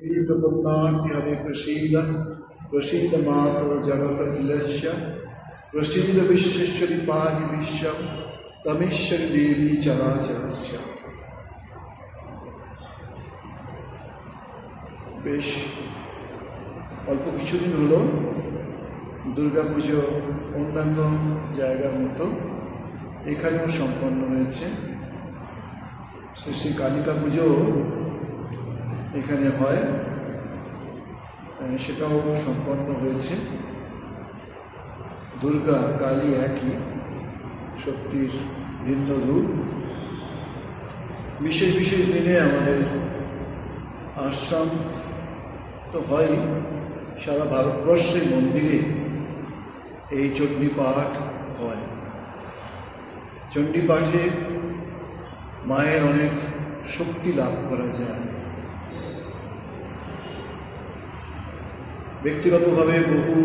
प्रपन्नार्थ हरे प्रसीद प्रसीद मातो जगतखिलस्य प्रसीद विश्वेश्वरी पाहि विश्वं तमेश्वरी देवी चराचरस्य। বেশ অল্প কিছুদিন হলো দুর্গা পুজো অন্যান্য জায়গার মতো এখানেও সম্পন্ন হয়েছে। শ্রী শ্রী কালিকা পুজো এখানে হয়, সেটাও সম্পন্ন হয়েছে। দুর্গা কালী একই, শক্তির ভিন্ন রূপ। বিশেষ বিশেষ দিনে আমাদের আশ্রম তো হয়, সারা ভারতবর্ষের মন্দিরে এই চণ্ডী পাঠ হয়। চণ্ডী পাঠে মায়ের অনেক শক্তি লাভ করা যায়। ব্যক্তিগতভাবে বহু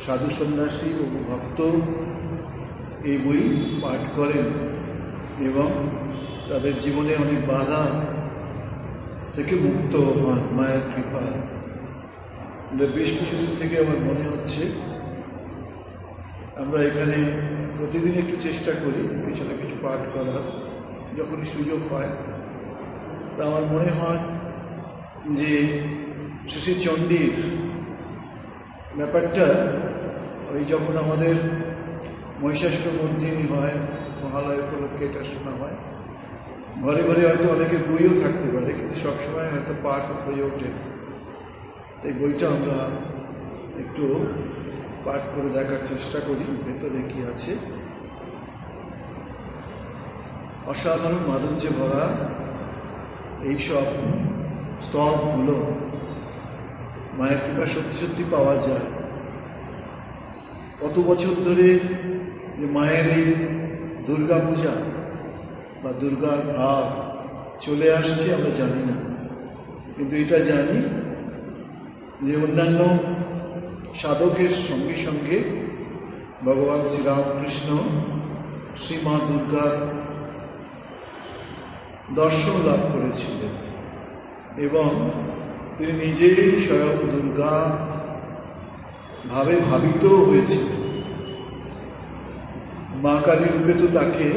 সাধু সন্ন্যাসী, বহু ভক্ত এই বই পাঠ করেন এবং তাদের জীবনে অনেক বাধা থেকে মুক্ত হন মায়ের কৃপায়। বেশ কিছুদিন থেকে আমার মনে হচ্ছে আমরা এখানে প্রতিদিন একটু চেষ্টা করি কিছু না কিছু পাঠ করার, যখনই সুযোগ হয়। তা আমার মনে হয় যে শ্রী চণ্ডীর ব্যাপারটা ওই যখন আমাদের মহিষাসুরমর্দিনী হয়, মহালয় উপলক্ষে এটা শোনা হয়। ঘরে ঘরে হয়তো অনেকের বইও থাকতে পারে, কিন্তু সবসময় হয়তো পাঠ হয়ে ওঠে। এই বইটা আমরা একটু পাঠ করে দেখার চেষ্টা করি ভেতরে কি আছে। অসাধারণ মাধুর্যে ভরা এইসব স্তবগুলো মায়ের কৃপা সত্যি সত্যি পাওয়া যায়। কত বছর ধরে যে মায়ের এই দুর্গা পূজা বা দুর্গার ভাব চলে আসছে আমরা জানি না, কিন্তু এটা জানি যে অন্যান্য সাধকের সঙ্গে সঙ্গে ভগবান শ্রীরামকৃষ্ণ শ্রী মা দুর্গার দর্শন লাভ করেছিলেন এবং তিনি নিজেই স্বয়ং দুর্গা ভাবে ভাবিত হয়েছিলেন। মা কালী রূপে তো তাকে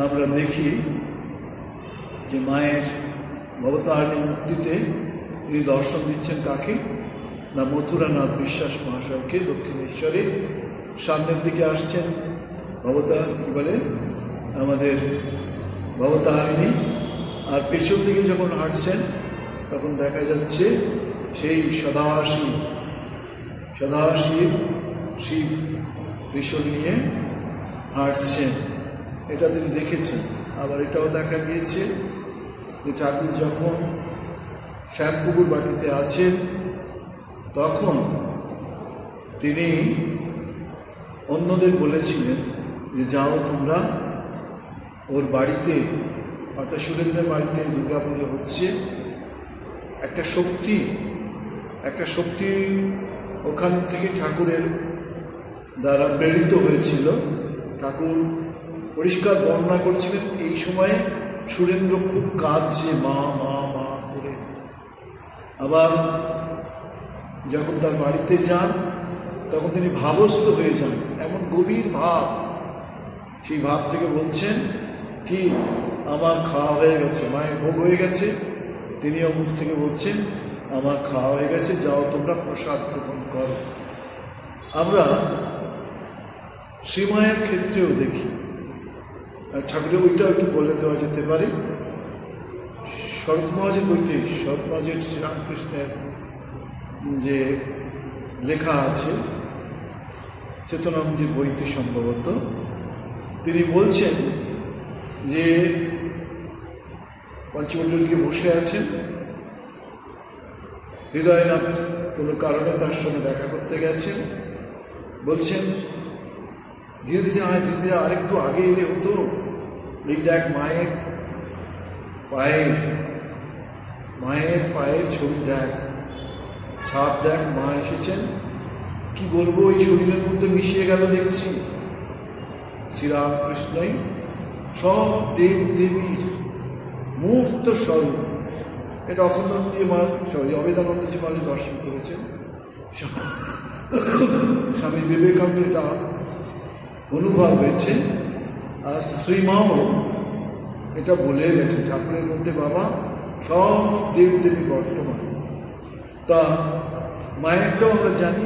আমরা দেখি যে মায়ের ভবতারিণী মূর্তিতে তিনি দর্শন দিচ্ছেন কাকে না, মথুরানাথ বিশ্বাস মহাশয়কে। দক্ষিণেশ্বরে সামনের দিকে আসছেন বলে আমাদের ভবতারিণী, আর পেছন দিকে যখন হাঁটছেন তখন দেখা যাচ্ছে সেই সদাশিব শিব ত্রিশূল নিয়ে হাঁটছেন। এটা তিনি দেখেছেন। আবার এটাও দেখা গিয়েছে যে ঠাকুর যখন শ্যামপুকুর বাটিতে আছেন তখন তিনি অন্যদের বলেছিলেন যে যাও তোমরা ওর বাড়িতে, অর্থাৎ সুরেন্দ্রের বাড়িতে দুর্গা পুজো হচ্ছে। একটা শক্তি ওখান থেকে ঠাকুরের দ্বারা প্রেরিত হয়েছিল। ঠাকুর পরিষ্কার বর্ণনা করছিলেন এই সময়ে সুরেন্দ্র খুব কাঁদছে মা মা মা করে। আবার যখন তার বাড়িতে যান তখন তিনি ভাবস্থ হয়ে যান, এমন গভীর ভাব। সেই ভাব থেকে বলছেন কি আমার খাওয়া হয়ে গেছে, মায়ের ভোগ হয়ে গেছে। তিনিও মুখ থেকে বলছেন আমার খাওয়া হয়ে গেছে, যাও তোমরা প্রসাদ গ্রহণ করো। আমরা শ্রীমায়ের ক্ষেত্রেও দেখি, ঠাকুরের ওইটাও একটু বলে দেওয়া যেতে পারে। শরৎ মহারাজের বইতে, শরৎ মহারাজের শ্রীরামকৃষ্ণের যে লেখা আছে চেতনানন্দজির বইতে সম্ভবত, তিনি বলছেন যে পঞ্চমণ্ডলীকে বসে আছেন, হৃদয়নাথ কোনো কারণে তার সঙ্গে দেখা করতে গেছেন। বলছেন ধীরে ধীরে আরেকটু আগে এলে হতো। এই দেখ মায়ের পায়ের ছবি দেখ, ছাপ দেখ, মা এসেছেন। কি বলবো, এই শরীরের মধ্যে মিশিয়ে গেল দেখছি। শ্রীরামকৃষ্ণই সব দেব দেবীর মূর্ত স্বরূপ। এটা অখণ্ডজি মহারাজ, অভেদানন্দজি মহারাজ দর্শন করেছেন। স্বামী বিবেকানন্দ এটা অনুভব হয়েছে, আর শ্রীমাও এটা বলে গেছে ঠাকুরের মধ্যে বাবা সব দেবদেবী বর্তমান। তা মায়েরটাও আমরা জানি,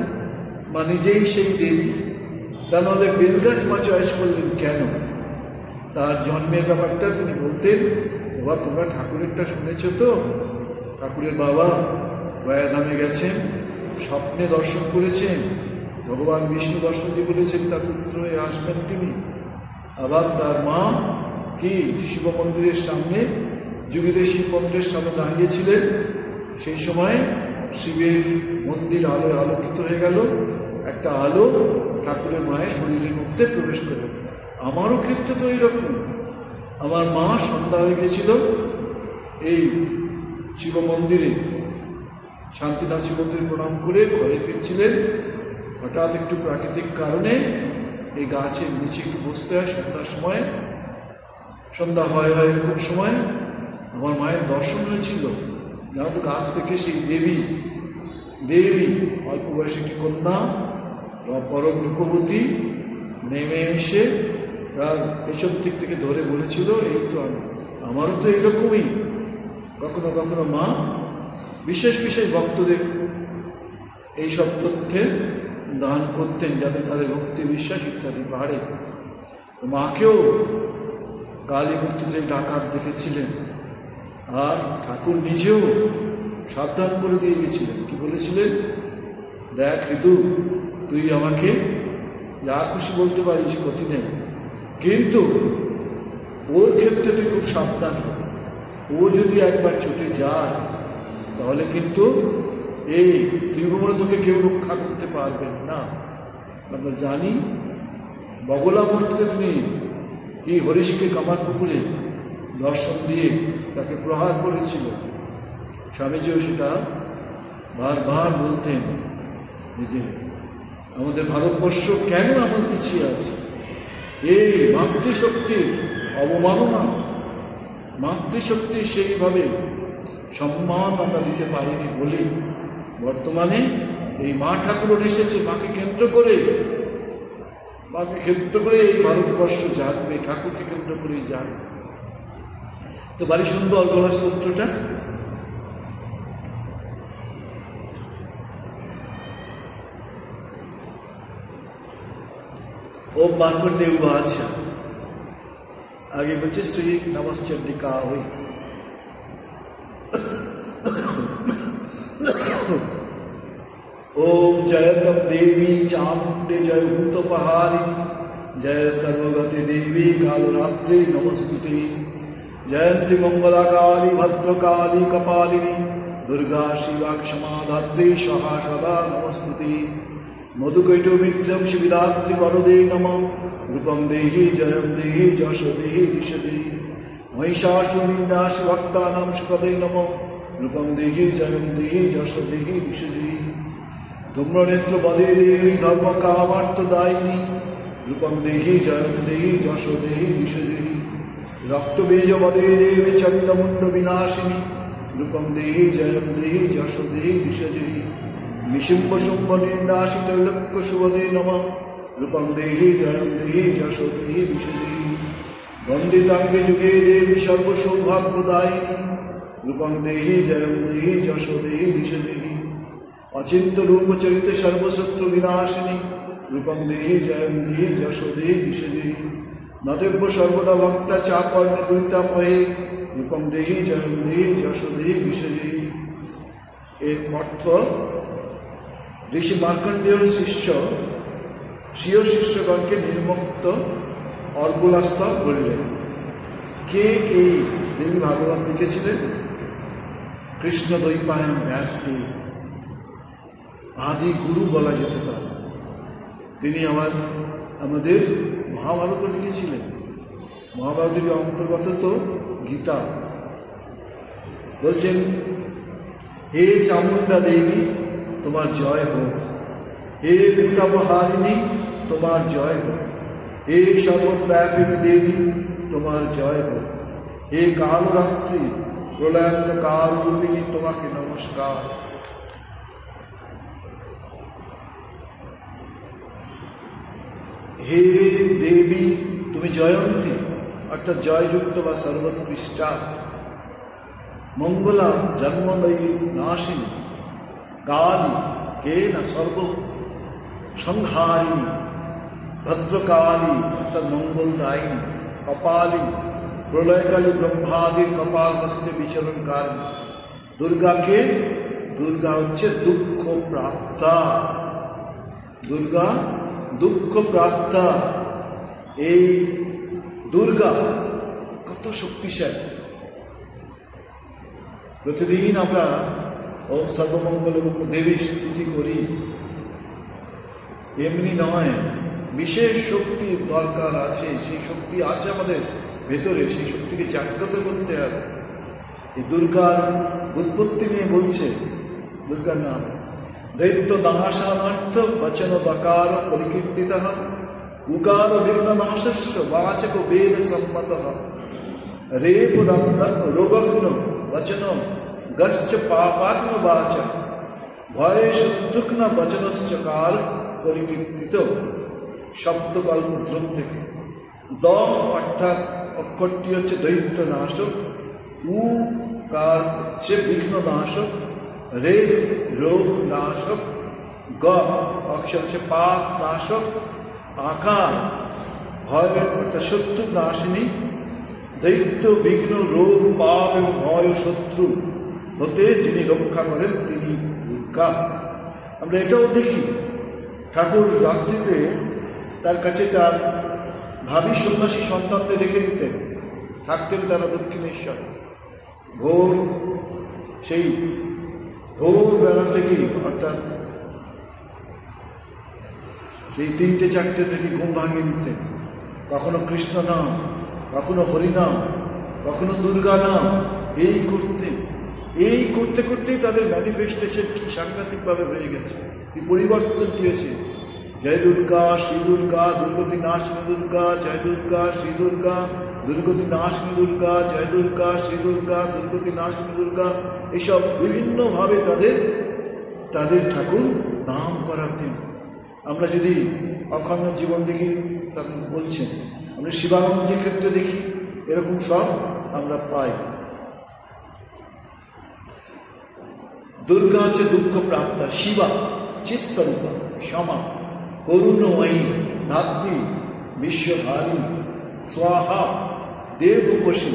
মা নিজেই সেই দেবী। তা নাহলে বেলগাছ মা চয়েস করলেন কেন? তার জন্মের ব্যাপারটা তিনি বলতেন, বাবা তোমরা ঠাকুরেরটা শুনেছ তো, ঠাকুরের বাবা গয়াধামে গেছেন, স্বপ্নে দর্শন করেছেন, ভগবান বিষ্ণু দর্শন দিয়ে বলেছেন তার পুত্র হয়ে আসবেন তিনি। আবার তার মা কি শিব মন্দিরের সামনে, যুগীদের শিব মন্দিরের সামনে দাঁড়িয়েছিলেন, সেই সময় শিবের মন্দির আলোয় আলোকিত হয়ে গেল, একটা আলো ঠাকুরের মায়ের শরীরের মধ্যে প্রবেশ করে। আমারও ক্ষেত্রে তো এইরকম, আমার মা সন্ধ্যা হয়ে গেছিল এই শিব মন্দিরে, শান্তিনাথ শিব মন্দিরে প্রণাম করে ঘরে ফিরছিলেন, হঠাৎ একটু প্রাকৃতিক কারণে এই গাছের নিচে একটু বসতে হয় সন্ধ্যার সময়, সন্ধ্যা হয় এরকম সময় আমার মায়ের দর্শন হয়েছিল। জানো তো, গাছ থেকে সেই দেবী অল্প বয়সী একটি কন্যা পরম রূপবতী নেমে এসে তার পেছন দিক থেকে ধরে বলেছিল, এই তো আমারও তো এইরকমই। কখনো কখনো মা বিশেষ বিশেষ ভক্তদের এইসব তথ্যের দান করতেন যাতে তাদের ভক্তি বিশ্বাস ইত্যাদি বাড়ে। মাকেও কালী মূর্তিতে ডাকাত দেখেছিলেন, আর ঠাকুর নিজেও সাবধান করে দিয়ে গেছিলেন। কি বলেছিলেন? দেখ ঋতু, তুই আমাকে যা খুশি বলতে পারিস, ক্ষতি নেই, কিন্তু ওর ক্ষেত্রে তুই খুব সাবধান হবে। ও যদি একবার ছুটে যায় তাহলে কিন্তু এই ত্রিভুবনে তোকে কেউ রক্ষা করতে পারবেন না। আমরা জানি বগলা মূর্তিতে তিনি কি হরিশকে কামার পুকুরে দর্শন দিয়ে তাকে প্রহার করেছিল। স্বামীজিও সেটা বারবার বলতেন যে আমাদের ভারতবর্ষ কেন এমন পিছিয়ে আছে, এই মাতৃশক্তির অবমাননা, মাতৃশক্তির সেইভাবে সম্মান আমরা দিতে পারিনি বলে বর্তমানে এই মা ঠাকুর এসেছে। মাকে কেন্দ্র করে এই ভারতবর্ষ জাগবে, ঠাকুরকে কেন্দ্র করেই জাগবে। তো বাড়ি সুন্দর গলা স্তোত্রটা ओम मार्कंडे उवाच। आगे बच्चे श्री नमश्चंडिका हुई। ओम जयतम देवी चामुंडे जय भूतपहारिणी जय सर्वगति देवी कालरात्रि नमस्तुते। जयंती मंगलाकाली भद्रकाली कपालिनी दुर्गा शिवा क्षमा धात्री स्वाहा सदा नमस्तुते। मधुकैटोमित्रं शिविदात्रि वरदे नमः। रूपं देहि जयं देहि जश देहि दिश देहि। महिषासुरविनाशि भक्तानां सुखदे नमः। रूपं देहि जयं देहि जश देहि दिश देहि। धूम्रनेत्र वदे देवी धर्मकामार्थदायिनी। रूपं देहि जयं देहि जश देहि दिश देहि। रक्तबीज वदे देवी चण्डमुण्ड विनाशिनी। रूपं देहि जयं देहि जश देहि दिश देहि। निशिम्ब शुम्भ निर्नाशि त्रैलोक्य शुभदे नमः। रूपं देहि जयं देहि जश देहि दिश देहि। वन्दितांगे जुगे देवी सर्वसौभाग्यदायिनी। रूपं देहि जयं देहि जश देहि दिश देहि। अचिंत रूप चरित सर्वशत्रु विनाशिनी। रूपं देहि जयं देहि जश देहि दिश देहि। नदेव्य सर्वदा भक्ता चापर्ण दुरितापहे। रूपं देहि जयं देहि जश देहि दिश देहि। এর অর্থ ঋষি মার্কণ্ডেয় স্বীয় শিষ্যগণকে নির্মুক্ত অর্গুলাস্তব বললেন। কে এই দেবী ভাগবত লিখেছিলেন? কৃষ্ণ দ্বৈপায়ন ব্যাসদেব, আদি গুরু বলা যেতে পারে। তিনি আমাদের মহাভারত লিখেছিলেন। মহাভারতের অন্তর্গত তো গীতা। বলছেন, হে চামুন্ডা দেবী তোমার জয় হোক। হে ভূতাপহারিণী তোমার জয় হোক। হে সর্বব্যাপিনী দেবী তোমার জয় হোক। হে কালরাত্রি প্রলয়ান্ধকার রূপিণী তোমাকে নমস্কার। হে দেবী, তুমি জয়ন্তী অর্থাৎ জয়যুক্ত বা সর্বোৎকৃষ্টা, মঙ্গলা জন্মদয়ী নাশিনী, কালী কে না সর্ব সংহারিণী, ভদ্রকালী অর্থাৎ মঙ্গলদায়িনী, কপালিনী প্রলয়কালী ব্রহ্মাদির কপাল হস্তে বিচরণকারী। দুর্গাকে, দুর্গা হচ্ছে দুঃখ প্রাপ্তা, দুর্গা দুঃখ প্রাপ্তা। এই দুর্গা কত শক্তিশালী। প্রতিদিন আমরা ওম সর্বমঙ্গল দেবী স্তুতি করি, এমনি নয়, বিশেষ শক্তির দরকার আছে। সেই শক্তি আছে আমাদের ভেতরে, সেই শক্তিকে জাগ্রত করতে হবে। এই দুর্গার উৎপত্তি নিয়ে বলছে, দুর্গার নাম দৈত্য দাসানার্থ বচন দকার পরিকীর্তিত, উকার বিঘ্ননাশস্য বাচক বেদ সম্মত, রেপ রোগগ্ন বচন গশ্চ পাপাগ্ন বাচ, ভয়ে শত্রুঘ্ন বচনশ্চকার পরিকীর্তিত। শব্দকল্পদ্রম থেকে দ অর্থাৎ অক্ষরটি হচ্ছে দৈত্য নাশক, উ কার হচ্ছে বিঘ্ন নাশক, রে রোগ নাশক, গ অক্ষর হচ্ছে পাপ নাশক, আকার ভয় অর্থাৎ শত্রু নাশিনী, দৈত্য বিঘ্ন রোগ পাপ এবং ভয় শত্রু হতে যিনি রক্ষা করেন তিনি দুর্গা। আমরা এটাও দেখি, ঠাকুর রাত্রিতে তার কাছে তার ভাবী সন্ন্যাসী সন্তানদের রেখে দিতেন, থাকতেন তারা দক্ষিণেশ্বর। ভোর সেই ভোরবেলা থেকেই অর্থাৎ সেই 3-4টে থেকে ঘুম ভাঙিয়ে দিতেন। কখনো কৃষ্ণ নাম, কখনো হরিনাম, কখনো দুর্গা নাম, এই করতে করতেই তাদের ম্যানিফেস্টেশন কি সাংঘাতিকভাবে হয়ে গেছে, কি পরিবর্তন হয়েছে। জয় দুর্গা, শ্রী দুর্গা, দুর্গতি নাশিনী দুর্গা, জয় দুর্গা, শ্রী দুর্গা, দুর্গতি নাশিনী দুর্গা, জয় দুর্গা, শ্রী দুর্গা, দুর্গতি নাশিনী দুর্গা, এসব বিভিন্নভাবে তাদের ঠাকুর নাম করাতেন। আমরা যদি অখণ্ড জীবন দেখি, তখন বলছেন, আমরা শিবানন্দের ক্ষেত্রে দেখি, এরকম সব আমরা পাই। দুর্গা হচ্ছে দুঃখ প্রাপ্তা, শিবা চিৎস্বরূপা, ক্ষমা করুণময়ী, ধাত্রী বিশ্বধারিণী, স্বাহা দেবকোষী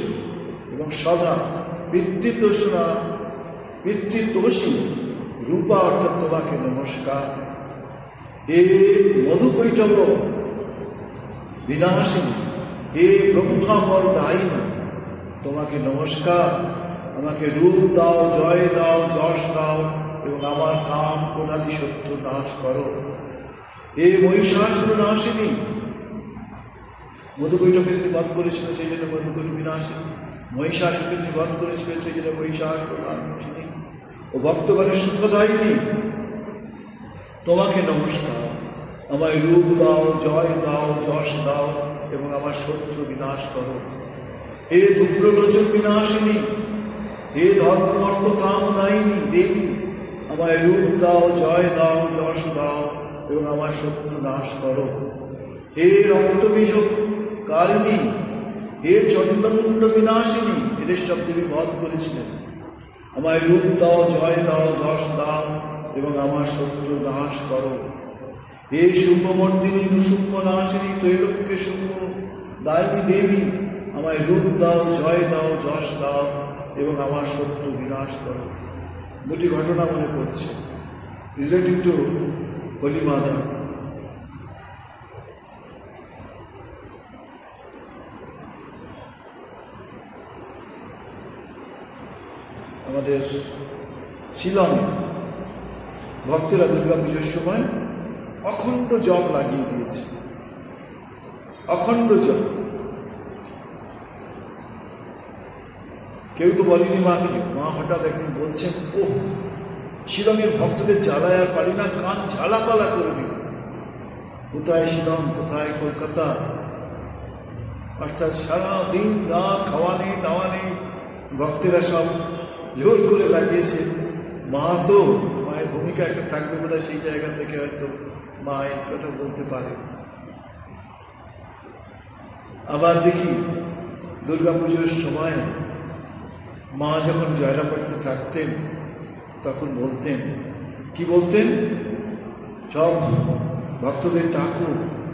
এবং সদা পিতৃতোষী রূপা অর্থাৎ তোমাকে নমস্কার। হে মধুকৈটব বিনাশিনী, হে ব্রহ্মাবর দায়িনী, তোমাকে নমস্কার। আমাকে রূপ দাও, জয় দাও, যশ দাও এবং আমার কাম ক্রোধাদি শত্রু নাশ করো। হে মহিষাসুর নাশিনী, মধুকৈটবকে তিনি বধ করেছিল, সেই জন্য মধুকৈট বিনাশিনী। মহিষাসুরকে তিনি বধ করেছিলেন, সেই জন্য মহিষাসুর নাশিনী। ও ভক্তগণের সুখদায়িনী, তোমাকে নমস্কার। আমায় রূপ দাও, জয় দাও, যশ দাও এবং আমার শত্রু বিনাশ করো। হে ধূম্রলোচন বিনাশিনী, হে ধর্ম অর্থ কামদায়িনী দেবী, আমায় রূপ দাও, জয় দাও, যশ দাও এবং আমার শত্রু নাশ করো। হে রক্তবীজক কারিণী, হে চন্দ্রমুণ্ড বিনাশিনী, এদের সব দেবী বধ করেছিলেন। আমায় রূপ দাও, জয় দাও, যশ দাও এবং আমার শত্রু নাশ করো। হে শুভমর্দিনী নৃশুম্ভ নাশিনী, ত্রৈলোক্যে শুভ দায়িনী দেবী, আমায় রূপ দাও, জয় দাও, যশ দাও এবং আমার শত্রু বিনাশ করো। দুটি ঘটনা মনে পড়ছে রিলেটিভ টু হোলি মাদার। আমাদের শিলংয়ে ভক্তরা দুর্গা পুজোর সময় অখণ্ড জপ লাগিয়ে দিয়েছে, অখণ্ড জপ। কেউ তো বলেনি মাকে, মা হঠাৎ একদিন বলছেন, ও শিলংয়ের ভক্তদের জ্বালায় আর পারি না, কান ঝালাপালা করে দিল। কোথায় শিলং, কোথায় কলকাতা, অর্থাৎ সারা দিন রাত খাওয়া নেই, দাওয়া নেই, ভক্তেরা সব জোর করে লাগিয়েছে। মা তো, মায়ের ভূমিকা একটা থাকবে বোধহয়, সেই জায়গা থেকে হয়তো মা এই কথা বলতে পারে। আবার দেখি দুর্গাপুজোর সময় মা যখন জয়রাবাড়িতে থাকতেন তখন বলতেন, কি বলতেন, সব ভক্তদের ডাকো,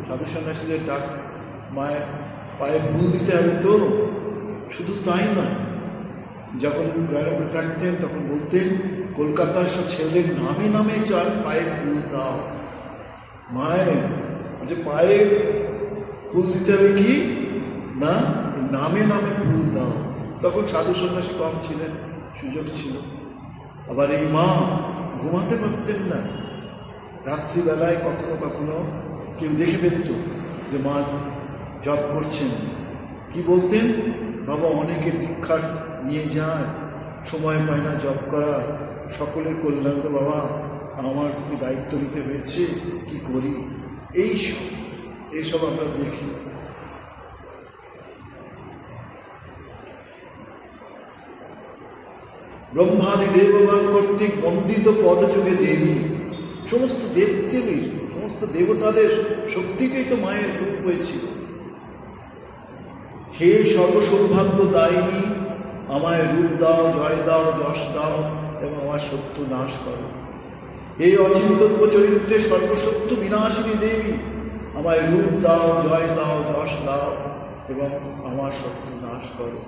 সাধু সন্ন্যাসীদের ডাক, মায়ের পায়ে ফুল দিতে হবে। তো শুধু তাই নয়, যখন জয়রাবাড়ি থাকতেন তখন বলতেন, কলকাতার সব ছেলেদের নামে নামে চার পায়ে ফুল দাও। মায়ের যে পায়ে ফুল দিতে হবে কি না, নামে নামে ফুল দাও। তখন সাধু সন্ন্যাসী কম ছিলেন, সুযোগ ছিল। আবার এই মা ঘুমাতে পারতেন না, রাত্রিবেলায় কখনো কখনো কেউ দেখে ফেলত যে মা জপ করছেন, কি বলতেন, বাবা অনেকে দীক্ষা নিয়ে যায়, সময় পায় না জপ করার, সকলের কল্যাণ তো বাবা আমার দায়িত্ব নিতে হয়েছে, কি করি। এইসব আমরা দেখি। ব্রহ্মাদি দেবগণ কর্তৃক বন্দিত পদযুগে দেবী, সমস্ত দেবদেবীর, সমস্ত দেবতাদের শক্তিতেই তো মায়ের রূপ হয়েছিল। হে সর্বসৌভাগ্য দায়িনী, আমায় রূপ দাও, জয় দাও, যশ দাও এবং আমার শত্রু নাশ করো। হে অচিন্তব্য চরিত্রে সর্বশত্রু বিনাশিনী দেবী, আমায় রূপ দাও, জয় দাও, যশ দাও এবং আমার শত্রু নাশ করো।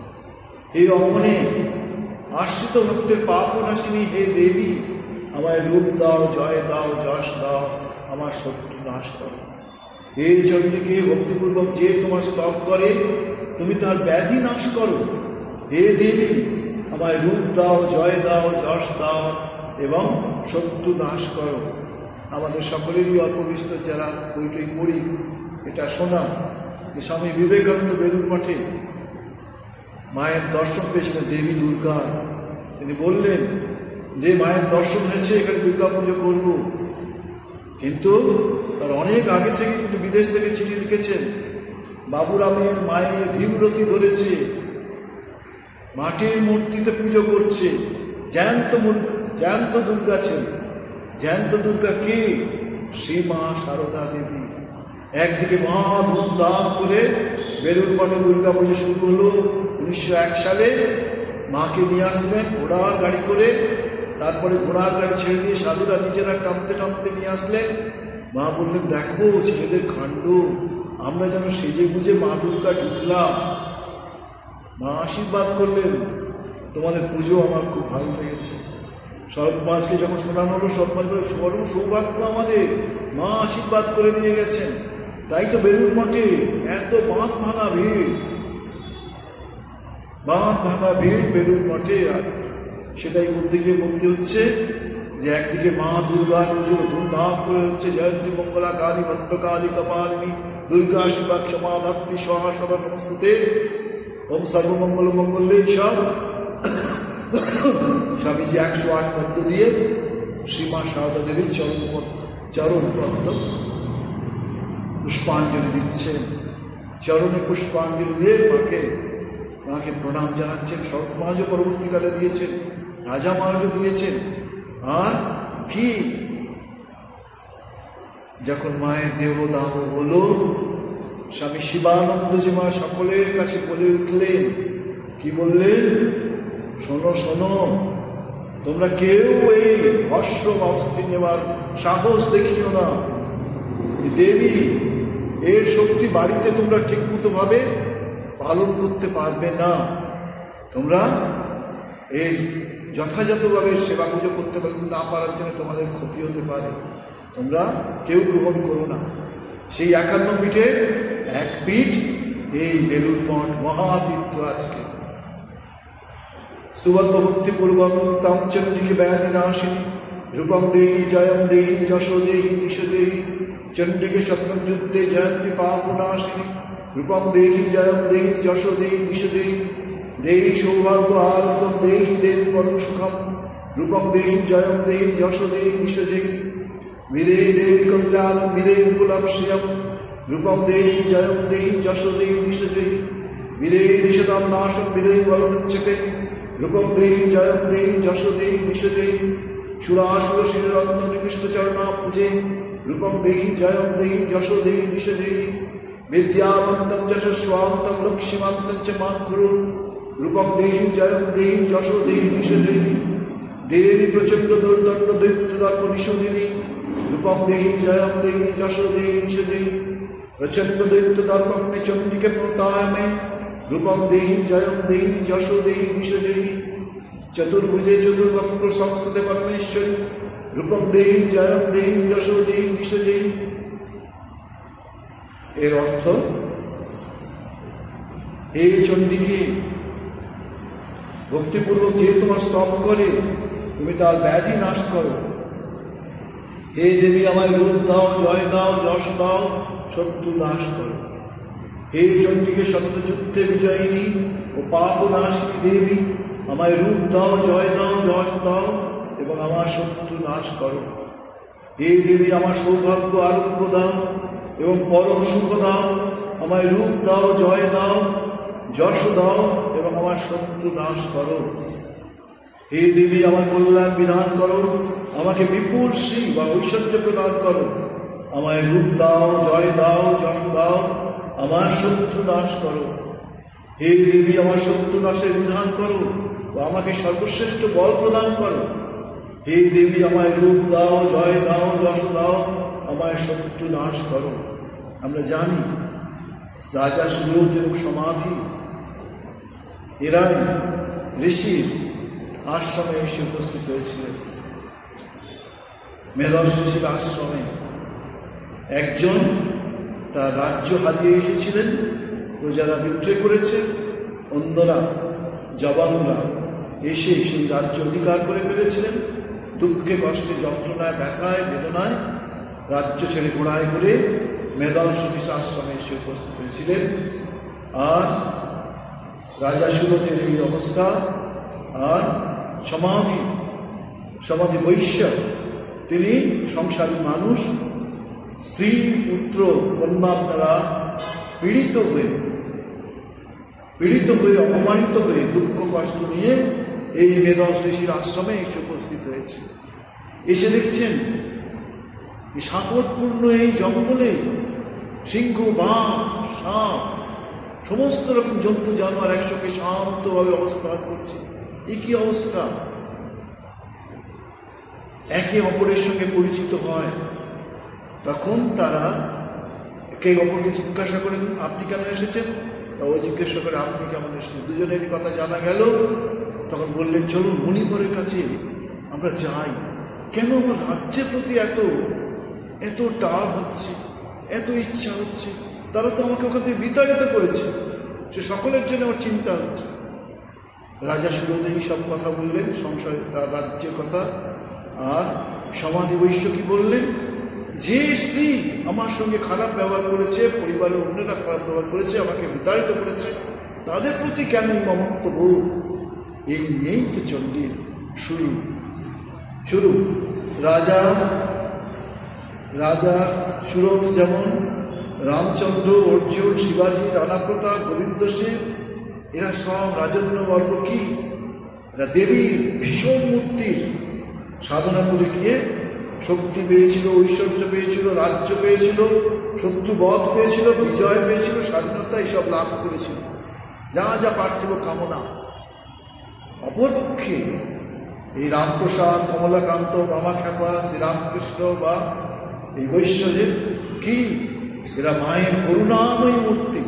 হে অমনে আশ্রিত ভক্তের পাপ নাশিনী হে দেবী, আমায় রূপ দাও, জয় দাও, যশ দাও, আমার শত্রু নাশ করো। হে চণ্ডীকে ভক্তিপূর্বক যে তোমার স্তব করে, তুমি তার ব্যাধি নাশ করো। হে দেবী, আমায় রূপ দাও, জয় দাও, যশ দাও এবং শত্রু নাশ করো। আমাদের সকলেরই অল্প বিস্তর যারা বইটই পড়ি, এটা শোনা যে স্বামী বিবেকানন্দ বেলুড় মঠে মায়ের দর্শন পেয়েছিলেন দেবী দুর্গা। তিনি বললেন যে মায়ের দর্শন হয়েছে, এখানে দুর্গা পুজো করব। কিন্তু তার অনেক আগে থেকে তিনি বিদেশ থেকে চিঠি লিখেছেন, বাবুরামের মায়ের ভীমরতি ধরেছে, মাটির মূর্তিতে পুজো করছে, জ্যান্ত দুর্গা ছিল। জ্যান্ত দুর্গা কে? শ্রীমা সারদা দেবী। একদিকে মহা ধুমধাম করে বেলুড় মঠে দুর্গা পুজো শুরু হলো 1901 সালে। মাকে নিয়ে আসলেন ঘোড়ার গাড়ি করে, তারপরে ঘোড়ার গাড়ি ছেড়ে দিয়ে সাধুরা নিজেরা টানতে টানতে নিয়ে আসলেন। মা বললেন, দেখো ছেলেদের কাণ্ড, আমরা যেন সেজে গুজে মা দুর্গা ঢুকলাম। মা আশীর্বাদ করলেন, তোমাদের পুজো আমার খুব ভালো লেগেছে। শরৎ মাসকে যখন শোনানো হলো, শরৎ মাস বলে পরম সৌভাগ্য আমাদের, মা আশীর্বাদ করে দিয়ে গেছেন। তাই তো বেলুড় মঠে এত বাঁধ ভাঙা ভিড়, বাঁধ ভাঙা ভিড় বেলুড় মঠে। আর সেটাই বলতে গিয়ে বলতে হচ্ছে যে একদিকে মা দুর্গার পুজো ধুমধাম করে হচ্ছে, জয়ন্তী মঙ্গলা কালী ভদ্রকালী কপালিনী দুর্গা শিবা ক্ষমা ধাত্রী সহা সদা নমস্তুতে ওম সর্বমঙ্গল মঙ্গলে। সব স্বামীজি 108 পদ্ম দিয়ে শ্রীমা সারদা দেবীর চরণ পদ্ম পুষ্পাঞ্জলি দিচ্ছেন, চরণে পুষ্পাঞ্জলি দিয়ে মাকে প্রণাম জানাচ্ছেন। শরৎ মহারাজও পরবর্তীকালে দিয়েছেন, রাজা মহারাজও দিয়েছেন। আর কি যখন মায়ের দেহদাহ হলো, স্বামী শিবানন্দজি মা সকলের কাছে বলে উঠলেন, কি বললেন, শোনো শোনো, তোমরা কেউ এই অশ্ব বা অস্থি নেওয়ার সাহস দেখিও না। দেবী এর শক্তি বাড়িতে তোমরা ঠিকমতো ভাবে পালন করতে পারবে না। তোমরা এই যথাযথভাবে সেবা পুজো করতে না পারার জন্য তোমাদের ক্ষতি হতে পারে, তোমরা কেউ গ্রহণ করো না। সেই 51 পীঠে এক পীঠ এই বেলুড় মঠ মহাতীর্থ। আজকে সুবদ্ধ ভক্তিপূর্বক তাম চণ্ডীকে ব্যাধি নাশিনী রূপম দেহি জয়ম দেহি যশো দেহি দিশ দেহি চণ্ডীকে সত্যযুদ্ধে জয়ন্তী পাপ নাশিনী রূপম দেহি জয়ম দেহি যশো দেহি দিশ দেহি দেহি সৌভাগ্য আনন্দম দেহি দেবী পরম সুখম রূপম দেহি জয়ম দেহি যশো দেহি দিশ দেহি বিদেহি দেবী কল্যাণম বিদেহি কুলম শ্রিয়ম রূপম দেহি জয়ম দেহি যশো দেহি দিশ দেহি বিদেহি দিশতাম নাশম বিদেহি বলমুচ্যতে রূপং দেহি জয়ং দেহি যশ দেহি দিশ দেহি সুরাসুর শ্রীরত্ন নিকৃষ্ট চরণা পূজে রূপং দেহি জয়ং দেহি যশ দেহি দিশ দেহি বিদ্যাবন্তম যশস্বান্তম লক্ষ্মীমান্তম চ মাং কুরু রূপং দেহি জয়ং দেহি যশ দেহি দিশ দেহি দেবী প্রচণ্ড দুর্দণ্ড দৈত্যদর্প নিষদিনী রূপং দেহি জয়ং দেহি যশ দেহি দিশ দেহি প্রচণ্ড দৈত্যদর্পগ্নে চণ্ডিকে প্রতায় মে রূপং দেহি জয়ং দেহি যশ দেহি দিশ দেহি চতুর্ভুজে চতুর্বক্র সংস্কৃতে পরমেশ্বরী রূপং দেহি জয়ং দেহি যশ দেহি দিশ দেহি। এর অর্থ, হে চণ্ডীকে, ভক্তিপূর্বক যে তোমার স্তব করে তুমি তার ব্যাধি নাশ করো। হে দেবী, আমায় রূপ দাও, জয় দাও, যশ দাও, শত্রু নাশ করো। হে চণ্ডীকে সতত যুদ্ধে বিজয়িনী ও পাপ নাশিনী দেবী, আমায় রূপ দাও, জয় দাও, যশ দাও এবং আমার শত্রু নাশ করো। হে দেবী, আমার সৌভাগ্য আরোগ্য দাও এবং পরম সুখ দাও, আমায় রূপ দাও, জয় দাও, যশ দাও এবং আমার শত্রু নাশ করো। হে দেবী, আমার কল্যাণ বিধান করো, আমাকে বিপুল শ্রী বা ঐশ্বর্য প্রদান করো, আমায় রূপ দাও, জয় দাও, যশ দাও, আমার শত্রু নাশ করো। হে দেবী, আমার শত্রু নাশের বিধান করো ও আমাকে সর্বশ্রেষ্ঠ বল প্রদান করো। হে দেবী, আমায় রূপ দাও, জয় দাও, যশ দাও, আমায় শত্রু নাশ করো। আমরা জানি রাজা সুরত এবং সমাধি এরাই ঋষির আশ্রমে এসে উপস্থিত হয়েছিলেন। মেধস ঋষির আশ্রমে একজন তার রাজ্য হারিয়ে এসেছিলেন, প্রজারা বিদ্রোহ করেছে, অন্যরা জবানরা এসে সেই রাজ্য অধিকার করে ফেলেছিলেন। দুঃখে কষ্টে যন্ত্রণায় ব্যথায় বেদনায় রাজ্য ছেড়ে ঘোড়ায় করে মেধস ঋষির আশ্রমে এসে উপস্থিত হয়েছিলেন। আর রাজা সুরথের এই অবস্থা, আর সমাধি বৈশ্য, তিনি সংসারী মানুষ, স্ত্রী পুত্র কন্যার দ্বারা পীড়িত হয়ে অপমানিত হয়ে দুঃখ কষ্ট নিয়ে এই মেধস ঋষির আশ্রমে এসে উপস্থিত হয়েছে। এসে দেখছেন এই সাপদপূর্ণ এই জঙ্গলে সিংহ, বাঘ, সাপ, সমস্ত রকম জন্তু জানোয়ার একসঙ্গে শান্তভাবে অবস্থান করছে। এ কি অবস্থা! একে অপরের সঙ্গে পরিচিত হয়, তখন তারা একে অপরকে জিজ্ঞাসা করেন, আপনি কেন এসেছেন? তা ও জিজ্ঞাসা করে, আপনি কেমন এসেছেন? দুজনেরই কথা জানা গেল। তখন বললেন, চলুন মণিপুরের কাছে আমরা যাই। কেন আমার রাজ্যের প্রতি এত টান হচ্ছে, এত ইচ্ছা হচ্ছে? তারা তো আমাকে ওখান থেকে বিতাড়িত করেছে, সে সকলের জন্য আমার চিন্তা হচ্ছে। রাজা সুরথ এই সব কথা বললেন, সংসার তার রাজ্যের কথা। আর সমাধি বৈশ্য কি বললেন? যে স্ত্রী আমার সঙ্গে খারাপ ব্যবহার করেছে, পরিবারের অন্যরা খারাপ ব্যবহার করেছে, আমাকে বিতাড়িত করেছে, তাদের প্রতি কেন এই মমত্ব বোধ? এই নিয়েই তো চণ্ডীর শুরু। রাজা সুরথ যেমন, রামচন্দ্র, অর্জুন, শিবাজী, রানা প্রতাপ, গোবিন্দ সিং, এরা সব রাজন্যবর্গ কি? এরা দেবীর ভীষণ মূর্তির সাধনা করে গিয়ে শক্তি পেয়েছিল, ঐশ্বর্য পেয়েছিল, রাজ্য পেয়েছিল, শত্রুবধ পেয়েছিল, বিজয় পেয়েছিল, স্বাধীনতা এইসব লাভ করেছিল, যা যা পার্থিব কামনা। অপরপক্ষে এই রামপ্রসাদ, কমলাকান্ত, বামাখ্যাপা, শ্রীরামকৃষ্ণ বা এই বৈশ্যদেব কি? এরা মায়ের করুণাময়ী মূর্তি,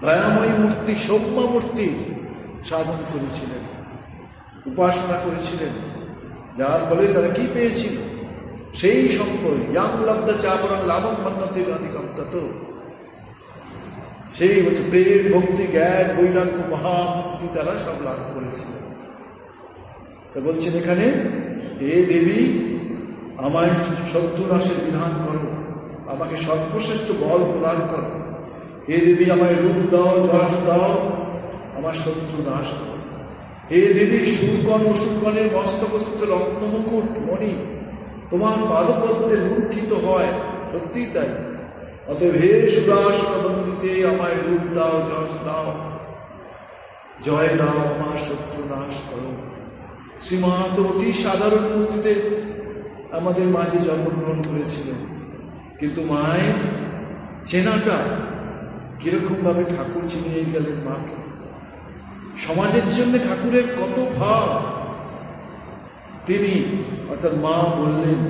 দয়াময়ী মূর্তি, সৌম্য মূর্তি সাধন করেছিলেন, উপাসনা করেছিলেন, যার ফলে তারা কি পেয়েছিল? সেই সম্পদ, ইয়াং লব্ধ চাপরণ লাভম মন্নতে অধিকম তত, সেই বলছে প্রেম, ভক্তি, জ্ঞান, বৈরাগ্য, মহামুক্তি তারা সব লাভ করেছিলেন। তা বলছেন এখানে, হে দেবী, আমায় শত্রুনাশের বিধান করো, আমাকে সর্বশ্রেষ্ঠ বল প্রদান করো। হে দেবী, আমায় রূপ দাও, যশ দাও, আমার শত্রু নাশ করো। হে দেবী, সুরগণ অসুরগণের মস্তকস্থিত রত্নমুকুট মণি তোমার পাদপদ্মে লুণ্ঠিত হয়, সত্যিই তাই। অতএব হে সুদাসন বন্দিতে আমায় রূপ দাও, যশ দাও। জয় দাও আমার শত্রু নাশ করো। শ্রীমা তো অতি সাধারণ মূর্তিতে আমাদের মাঝে জন্মগ্রহণ করেছিলেন, কিন্তু মায়ের চেনাটা কিরকমভাবে ঠাকুর চিনিয়ে গেলেন মাকে। সমাজের জন্য ঠাকুরের কত ভাব, তিনি অর্থাৎ মা বললেন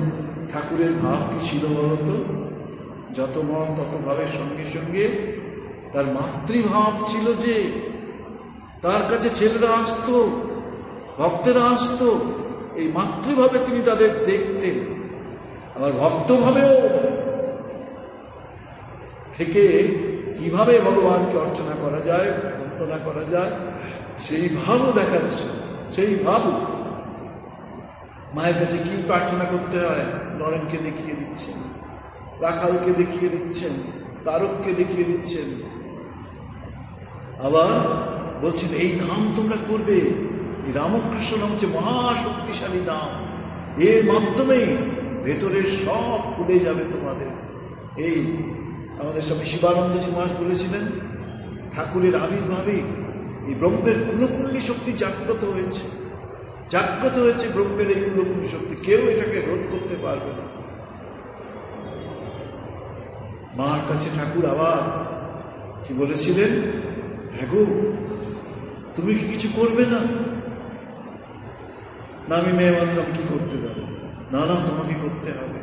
ঠাকুরের ভাব কি ছিল বলতো? যত মন তত ভাবের সঙ্গে সঙ্গে তার মাতৃভাব ছিল, যে তার কাছে ছেলেরা আসতো, ভক্তেরা আসতো, এই মাতৃভাবে তিনি তাদের দেখতেন। আবার ভক্তভাবেও থেকে কিভাবে ভগবানকে অর্চনা করা যায়, বন্দনা করা যায়, সেই ভাবও দেখাচ্ছে। সেই ভাবও মায়ের কাছে কি প্রার্থনা করতে হয় নরেনকে দেখিয়ে দিচ্ছেন, রাখালকে দেখিয়ে দিচ্ছেন, তারককে দেখিয়ে দিচ্ছেন। আবার বলছেন এই নাম তোমরা করবে, এই রামকৃষ্ণ নাম হচ্ছে মহাশক্তিশালী নাম, এর মাধ্যমে ভেতরের সব খুলে যাবে তোমাদের। এই আমাদের স্বামী শিবানন্দজি মহারাজ বলেছিলেন ঠাকুরের আবির্ভাবে এই ব্রহ্মের কুলকুণ্ডলী শক্তি জাগ্রত হয়েছে, জাগ্রত হয়েছে ব্রহ্মের এই কুলকুণ্ডলী শক্তি, কেউ এটাকে রোধ করতে পারবে না। মার কাছে ঠাকুর আবার কি বলেছিলেন, হ্যাঁ গো তুমি কি কিছু করবে না? না আমি মেয়ে মানুষ, আমি কি করতে পারবো? না না তোমাকে করতে হবে।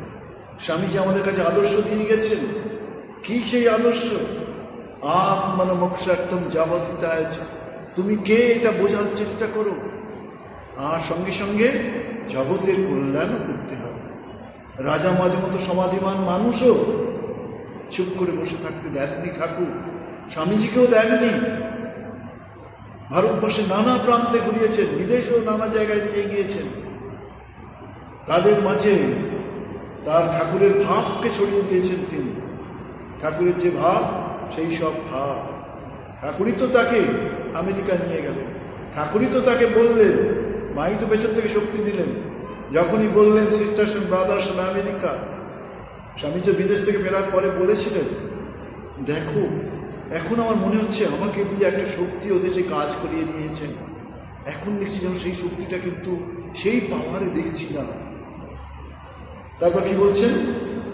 স্বামীজি আমাদের কাছে আদর্শ দিয়ে গেছেন। কি সেই আদর্শ? আত্মন মোক্ষার্থম যাবতীয়, তুমি কে এটা বোঝার চেষ্টা করো, আর সঙ্গে সঙ্গে জগতের কল্যাণও করতে হবে। রাজা মাঝে মতো সমাধিমান মানুষও চুপ করে বসে থাকতে দেননি ঠাকুর, স্বামীজিকেও দেননি। ভারতবর্ষে নানা প্রান্তে ঘুরিয়েছেন, বিদেশেও নানা জায়গায় নিয়ে গিয়েছেন। তাদের মাঝে তার ঠাকুরের ভাবকে ছড়িয়ে দিয়েছেন তিনি। ঠাকুরের যে ভাব, সেই সব ভাব ঠাকুরই তো তাকে আমেরিকা নিয়ে গেলেন, ঠাকুরই তো তাকে বললেন, মাই তো পেছন থেকে শক্তি দিলেন। যখনই বললেন sisters and brothers in America, Swamiji বিদেশ থেকে ফেরার পরে বলেছিলেন, দেখো এখন আমার মনে হচ্ছে আমাকে দিয়ে একটা শক্তি ও দেশে কাজ করিয়ে নিয়েছেন, এখন দেখছি যেন সেই শক্তিটা কিন্তু সেই পাওয়ারে দেখছি না। তারপর কি বলছেন,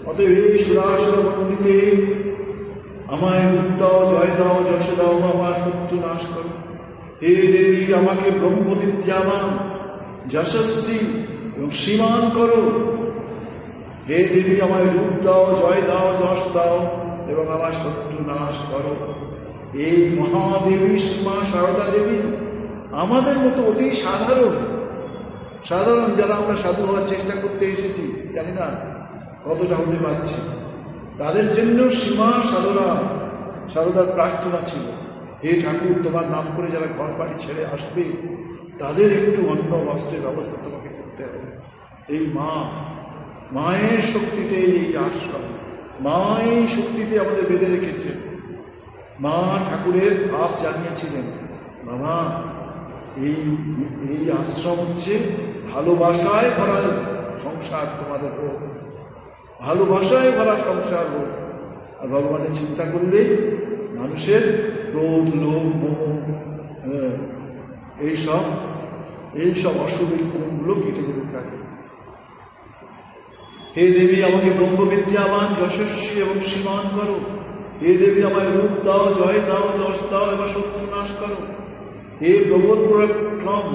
অতএব এই সুরাসুর বন্দিতে আমায় রূপ দাও, জয় দাও, যশ দাও, আমার শত্রু নাশ করো। হে দেবী আমাকে ব্রহ্মবিদ্যাবান, যশস্বী এবং শ্রীমান করো। হে দেবী আমায় রূপ দাও, জয় দাও, যশ দাও এবং আমার শত্রু নাশ করো। এই মহাদেবী শ্রীমা সারদা দেবী আমাদের মতো অতি সাধারণ সাধারণ যারা আমরা সাধু হওয়ার চেষ্টা করতে এসেছি, জানি না কতটা হতে পারছি, তাদের জন্য শ্রীমা সারদার প্রার্থনা ছিল, হে ঠাকুর তোমার নাম করে যারা ঘর বাড়ি ছেড়ে আসবে তাদের একটু অন্ন বস্ত্রের ব্যবস্থা তোমাকে করতে হবে। এই মায়ের শক্তিতে এই আশ্রম, মা এই শক্তিতে আমাদের বেঁধে রেখেছে। মা ঠাকুরের ভাব জানিয়েছিলেন, বাবা এই আশ্রম হচ্ছে ভালোবাসায় ভরা সংসার, তোমাদের হোক, ভালোবাসায় ভরা সংসার হোক। আর ভগবানের চিন্তা করলে মানুষের ক্রোধ, লোভ, মোহ, এইসব অশুভ গুণগুলো কেটে যেতে থাকে। হে দেবী আমাকে ব্রহ্মবিদ্যাবান, যশস্বী এবং শ্রীমান করো। হে দেবী আমায় রূপ দাও, জয় দাও, যশ দাও এবং শত্রু নাশ করো। হে প্রবল পরাক্রম,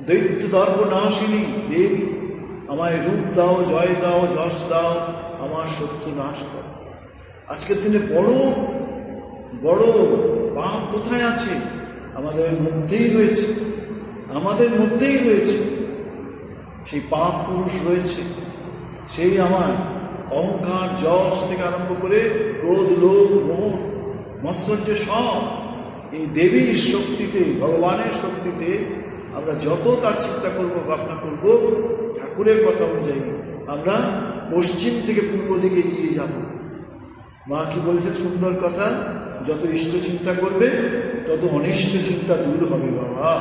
দৈত্য দর্প নাশিনী দেবী আমায় রূপ দাও, জয় দাও, যশ দাও, আমার শত্রু নাশ করো। আজকের দিনে বড় বড় পাপ কোথায় আছে? আমাদের মধ্যেই রয়েছে, আমাদের মধ্যেই রয়েছে সেই পাপ পুরুষ রয়েছে। সেই আমার অহংকার, যশ থেকে আরম্ভ করে ক্রোধ, লোভ, মোহ, মৎসর্য সব এই দেবীর শক্তিতে, ভগবানের শক্তিতে আমরা যত তার চিন্তা করব, ভাবনা করব, ঠাকুরের কথা অনুযায়ী আমরা পশ্চিম থেকে পূর্ব দিকে এগিয়ে যাব। মা কি বলেছেন সুন্দর কথা, যত ইষ্ট চিন্তা করবে তত অনিষ্ট চিন্তা দূর হবে। বাবা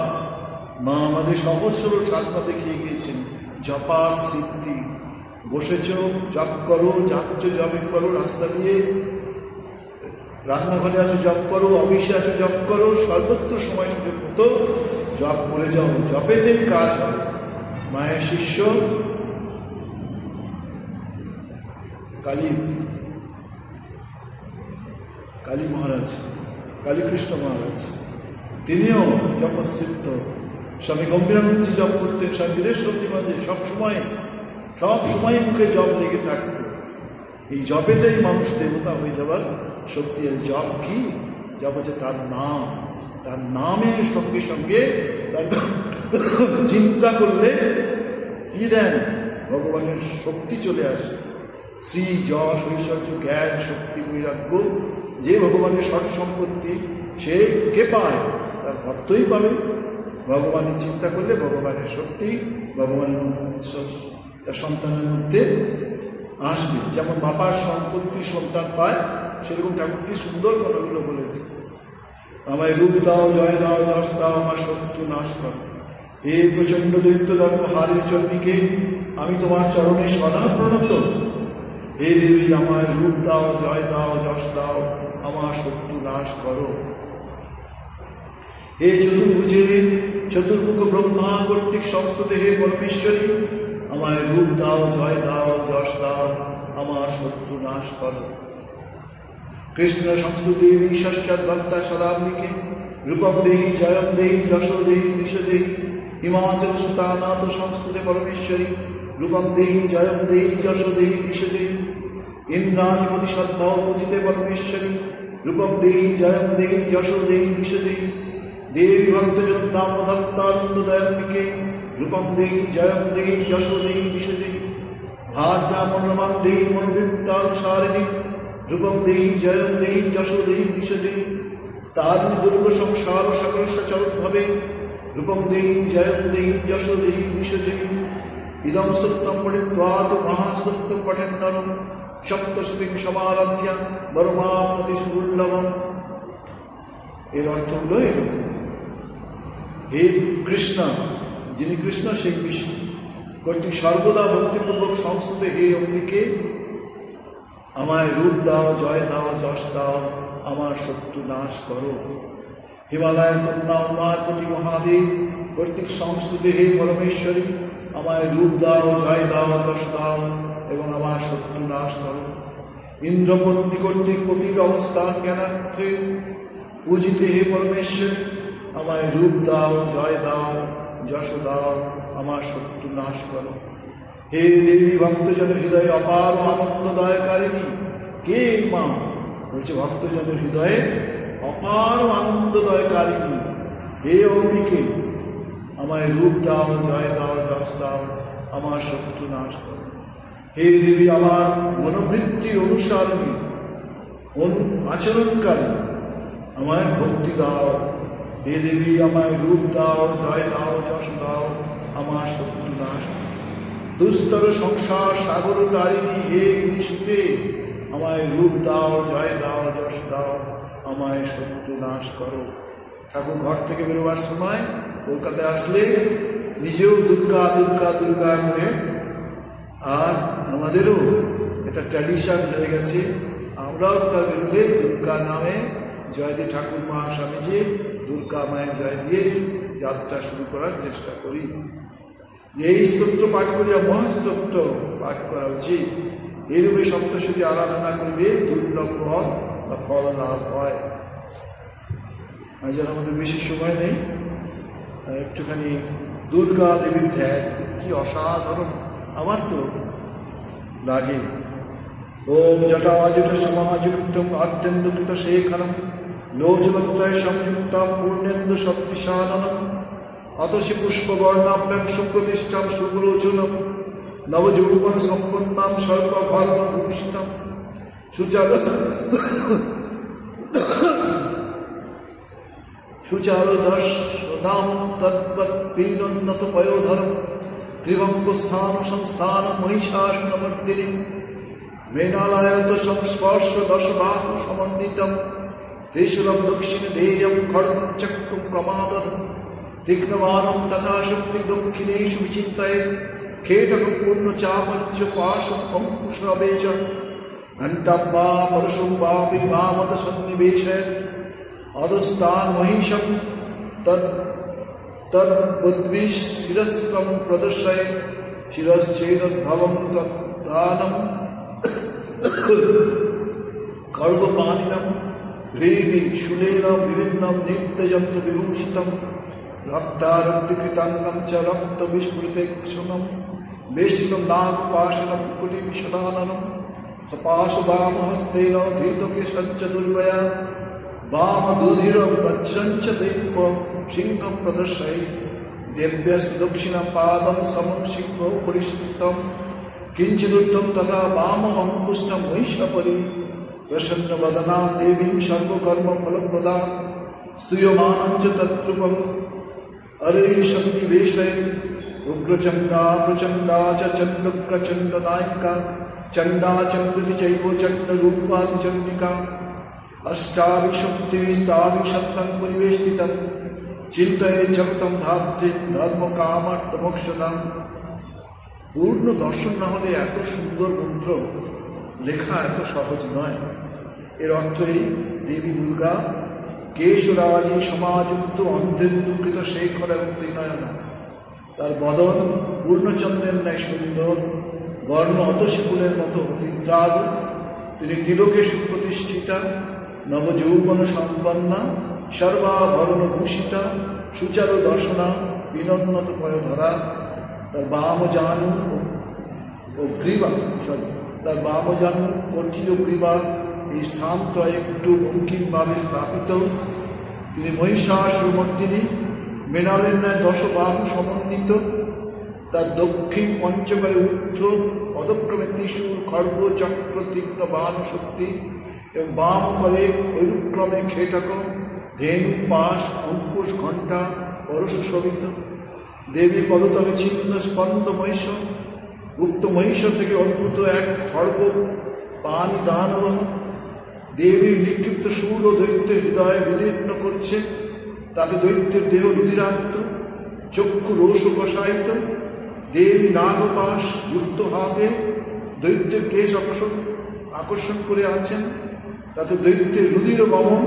মা আমাদের সহজ সরল সাধনা দেখিয়ে গিয়েছেন, জপাত সিদ্ধি। বসেছ, জপ করো, যাচ্ছ জপে করো, রাস্তা দিয়ে রান্নাঘরে আছো জপ করো, অফিসে আছো জপ করো, সর্বত্র সময় সুযোগ মতো জপ করে যাও, জপেতেই কাজ হবে। মায়ের শিষ্য কালী মহারাজ, কালীকৃষ্ণ মহারাজ, তিনিও জপৎসিদ্ধ। স্বামী গম্ভীরানন্দজি জপ করতেন, স্বামী বীরেশ্বরজি মাঝে সব সময় মুখে জপ লেগে থাকত। এই জপেটাই মানুষ দেবতা হয়ে যাবার শক্তি। আর জপ কি? জপ হচ্ছে তার নাম। তার নামের সঙ্গে সঙ্গে তার চিন্তা করলে কি দেন? ভগবানের শক্তি চলে আসে। শ্রী যশ ঐশ্বর্য জ্ঞান শক্তি বৈরাগ্য, যে ভগবানের সৎ সম্পত্তি সে কে পায়? তার ভক্তই পাবে। ভগবানের চিন্তা করলে ভগবানের শক্তি ভগবানের তার সন্তানের মধ্যে আসবে। যেমন বাবার সম্পত্তি সন্তান পায়, সেরকম ঠাকুর কি সুন্দর কথাগুলো বলেছে। আমায় রূপ দাও, জয় দাও, যশ দাও, আমার শত্রু নাশ করো। হে প্রচণ্ড দৈত্য ধর্ম হারের চণ্ডীকে, আমি তোমার চরণে সদা প্রণত। হে দেবী, আমায় রূপ দাও, জয় দাও, যশ দাও, আমার শত্রু নাশ করো। হে চতুর্ভুজে চতুর্মুখ ব্রহ্মা কর্তৃক সংস্তুত হে পরমেশ্বরী, আমায় রূপ দাও, জয় দাও, যশ দাও, আমার শত্রু নাশ করো। কৃষ্ণ সংস্তুত দেবী ষষ্ঠৎ ভক্তা সদাম্বিকে, রূপম দেহি, জয়ম দেহি, যশো দেহি, দিশ দেহি, হিমাচল সুতানাথ সংস্তুতে পরমেশ্বরী, রূপম দেহি, জয়ম দেহি, যশো দেহি, দিশ দেহি, ইন্দ্রাণীপতি সদ্ভাব পূজিতে পরমেশ্বরী, রূপম দেহি, জয়ম দেহি, যশো দেহি, দিশ দেহি, দেবী ভক্তজন দামোদত্তানন্দ দয়াম্বিকে, রূপম দেহি, জয়ম দেহি, যশো দেহি, দিশ দেহি, ভাজ্যা মনোরমান দেহি, মনোবৃত্তানুসারিণী, রূপম দেহি, জয়ম দেহি, যশো দেহি, দিশ দেহি, তারিণী দুর্গ সংসার সকল সচরদ্ভাবে, রূপম দেহি, জয়ম দেহি, যশো দেহি, দিশ দেহি, ইদম সত্যম পঠিত্বাৎ মহাসত্যম পঠেন নরম, সপ্তশতীং সমারাধ্যা বরমাপ্নতি সুদুর্লভম। এর অর্থ হলো এরকম, হে কৃষ্ণ, যিনি কৃষ্ণ সেই বিষ্ণু কর্তৃক সর্বদা ভক্তিপূর্বক সংস্তুতে হে অম্বিকে, আমায় রূপ দাও, জয় দাও, যশ দাও, আমার শত্রু নাশ করো। হিমালয়ের কন্যা উমাপতি মহাদেব কর্তৃক সংস্তুতে হে পরমেশ্বরী, আমায় রূপ দাও, জয় দাও, যশ দাও, এবং আমার শত্রু নাশ করো। ইন্দ্রপত্নী কর্তৃক পতির অবস্থান জ্ঞানার্থে পূজিতে হে পরমেশ্বরী, আমায় রূপ দাও, জয় দাও, যশ দাও, আমার শত্রু নাশ করো। হে দেবী ভক্তজন হৃদয়ে অপার আনন্দদায়কারিণী, কে মা? বলছে ভক্তজনের হৃদয়ে অপার আনন্দদায়কারিণী, হে অম্বিকে, আমায় রূপ দাও, জয় দাও, যশ দাও, আমার শত্রু নাশ করো। হে দেবী আমার মনোবৃত্তির অনুসারিণী, আচরণকারী, আমায় ভক্তি দাও। হে দেবী আমায় রূপ দাও, জয় দাও, যশ দাও, আমার শত্রু নাশ করো। দুস্তর সংসার সাগর তারিণী, হে নিশুতে, আমায় রূপ দাও, জয় দাও, যশ দাও, আমায় শত্রু নাশ করো। ঠাকুর ঘর থেকে বেরোবার সময় কলকাতায় আসলে নিজেও দুর্গা দুর্গা দুর্গা করে, আর আমাদেরও এটা ট্র্যাডিশন হয়ে গেছে, আমরাও তা বেরোলে দুর্গা নামে জয় দিয়ে ঠাকুর মহাস্বামীজি দুর্গা মায়ের জয় দিয়ে যাত্রা শুরু করার চেষ্টা করি। এই স্তোত্র পাঠ করিয়া মহাস্তোত্র পাঠ করা উচিত। এইরূপে সপ্তশতী আরাধনা করলে দুর্লভ ফল বা ফল লাভ হয়। আজ আমাদের বেশি সময় নেই, একটুখানি দুর্গা দেবীর ধ্যান কি অসাধারণ আমার তো লাগে। ওম জটাজট সমাজযুক্তম আর্তেন্দুক্ত শেখরম লোচনত্রয় সংযুক্তম পূর্ণেন্দু সদৃশাননম অতসি পুষ্পবর্ণাভ্যাং সুপ্রতিষ্ঠাম সুলোচনম নবযৌবন সম্পন্নাম সর্বভরণ ভূষিতম সুচারুদর্শনাম তদ্বৎ পয়োধরম ত্রিভঙ্গস্থান সংস্থান মহিষাসনমর্দিনী মৃণালয়ত সংস্পর্শ দশবাহু সমন্বিতম ত্রিশূলম দক্ষিণে ধ্যেয়ম খড়গম চক্রম প্রমাদধম তীক্ষ্ণবাণম তথা শক্তি দক্ষিণেষু বিচিন্তয়েৎ খেটকম পূর্ণচাপঞ্চ পাশম অঙ্কুশাবে চ घंटां वा परशुं वापि मामत सन्निवेशयत् अधस्तान् महिषं तद्बुद्धिः शिरस्कं प्रदर्शयत् शिरश्चेदद्भवं तद्दानं खड्गपाणिनं हृदि शूलेन विभिन्नं निर्त्यजन्तु विभूषितं रक्तारक्तकृतान्नं च रक्तविस्मृतेक्षणं वेष्टितं नागपाशनं कुटिविशदाननं सपाशुवामहस्तेन धृतकेशं च दुर्वया वामदुधिरं वज्रं च दैवं सिंहं प्रदर्शयति देव्यस्तु दक्षिणपादं समं सिंहो परिष्कृतं किञ्चिदुत्थं तथा वाममङ्कुष्ठं महिषापरि प्रसन्नवदना देवीं सर्वकर्मफलप्रदा स्तूयमानं च तत्रूपम् अरैषन्निवेशयत् उग्रचण्डा प्रचण्डा च चण्डप्रचण्डनायिका चण्डा चण्डति चैव चण्डरूपातिचण्डिका अष्टाविंशतिस्ताविंशतं परिवेष्टितं चिन्तयेत् जगतं धात्रीं धर्मकामार्थमोक्षदाम्। पूर्ण दर्शन ना होले एत सुंदर मंत्र लेखा एत सहज नय। एर अर्थ এই देवी दुर्गा केशराजी समाजुक्त अंधेन्दुकृत शेखर এবং त्रिनयना। তার বদন পূর্ণচন্দ্রের ন্যায় সুন্দর, বর্ণ অতসী ফুলের মতো অতিদ্রাব। তিনি তিলকে সুপ্রতিষ্ঠিতা, নবযৌবন সম্পন্না, সর্বাভরণ ভূষিতা, সুচারু দর্শনা, বিনন্নত পয়ধরা। তার বাম জানু ও গ্রীবা তার বাম জানু কটি ও গ্রীবা এই স্থানত্রয় একটু বঙ্কিমভাবে স্থাপিত। তিনি মহিষাসুরমর্দিনী, মৃণালের ন্যায় দশবাহু সমন্বিত। তার দক্ষিণ পঞ্চকরে ঊর্ধ্ব পদক্রমে ত্রিশূল, খড়গ, চক্র, তীক্ষ্ণ বাণ শক্তি এবং বাম করে ঐরুক্রমে খেটক, ধেনু, পাশ, অঙ্কুশ, ঘণ্টা, পরশ শোভিত। দেবী পদতলে ছিন্ন স্পন্দ মহিষ, উক্ত মহিষ থেকে অদ্ভুত এক খড়গ পানি দানব দেবীর নিক্ষিপ্ত শূল ও দৈত্যের হৃদয়ে বিদীর্ণ করছে। তাতে দৈত্যের দেহ রুধিরাক্ত, চক্ষু রোষ কষায়িত। দেবী নাগপাশ যুক্ত হাতে দৈত্যের কেশ আকর্ষণ করে আছেন। তাতে দৈত্যের রুধির বমন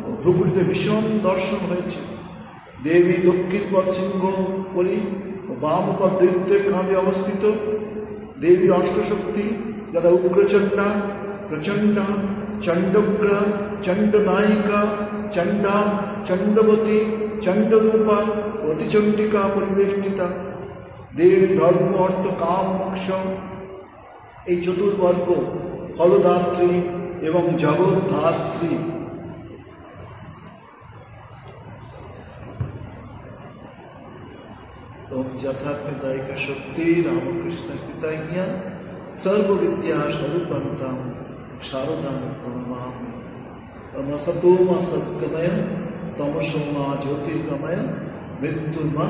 ও ভ্রুকুটিতে ভীষণ দর্শন হয়েছে। দেবী দক্ষিণ পদ সিংহ পরি ও বাম পদ দৈত্যের কাঁধে অবস্থিত। দেবী অষ্টশক্তি যথা উগ্রচণ্ডা, প্রচণ্ডা, চণ্ডগ্রা, চণ্ডনায়িকা, চণ্ডা, চণ্ডবতী, চণ্ডরূপা, অতিচণ্ডিকা পরিবেষ্টিতা। দেবী ধর্ম, অর্থ, কাম, মোক্ষ এই চতুর্বর্গ ফলদাত্রী এবং জগদ্ধাত্রী। ओम यथात्मदायिका शक्ति रामकृष्ण स्थिता सर्वविद्या स्वरूपंतां शारदां प्रणमामि। असतो मा सद्गमय तमसो मा ज्योतिर्गमय मृत्युर्मा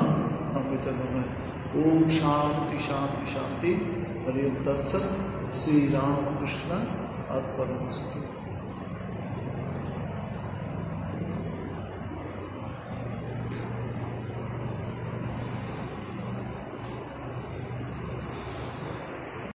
अमृतगमय। ओम शांति शांति शांति। हरि ओम तत्सत्। श्री रामकृष्ण अर्पणमस्तु।